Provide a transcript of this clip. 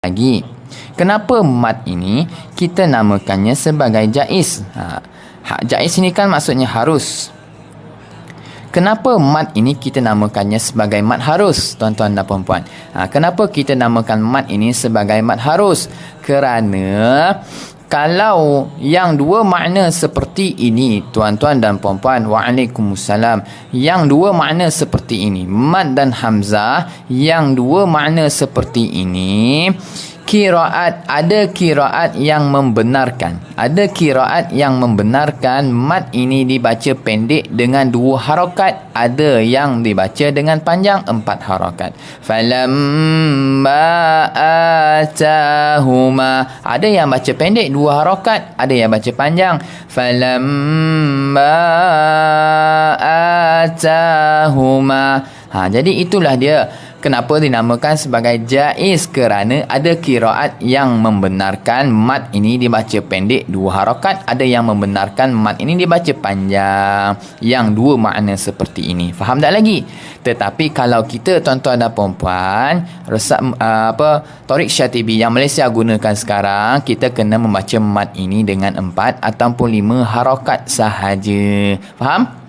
lagi. Kenapa mad ini kita namakannya sebagai jaiz? Jaiz ini kan maksudnya harus. Kenapa mad ini kita namakannya sebagai mad harus, tuan-tuan dan puan-puan? Kenapa kita namakan mad ini sebagai mad harus? Kerana kalau yang dua makna seperti ini, tuan-tuan dan puan-puan, waalaikumsalam, yang dua makna seperti ini, mad dan hamzah, yang dua makna seperti ini, ada kiraat yang membenarkan. Ada kiraat yang membenarkan mad ini dibaca pendek dengan 2 harakat. Ada yang dibaca dengan panjang 4 harakat. Falamma atahuma. Ada yang baca pendek 2 harakat, ada yang baca panjang. Falamma atahuma. Jadi itulah dia. Kenapa dinamakan sebagai jaiz? Kerana ada kiraat yang membenarkan mad ini dibaca pendek 2 harakat, ada yang membenarkan mad ini dibaca panjang, yang 2 makna seperti ini. Faham tak lagi? Tetapi kalau kita, tuan-tuan dan puan-puan, Thoriq Syatibi yang Malaysia gunakan sekarang, kita kena membaca mad ini dengan 4 ataupun 5 harakat sahaja. Faham?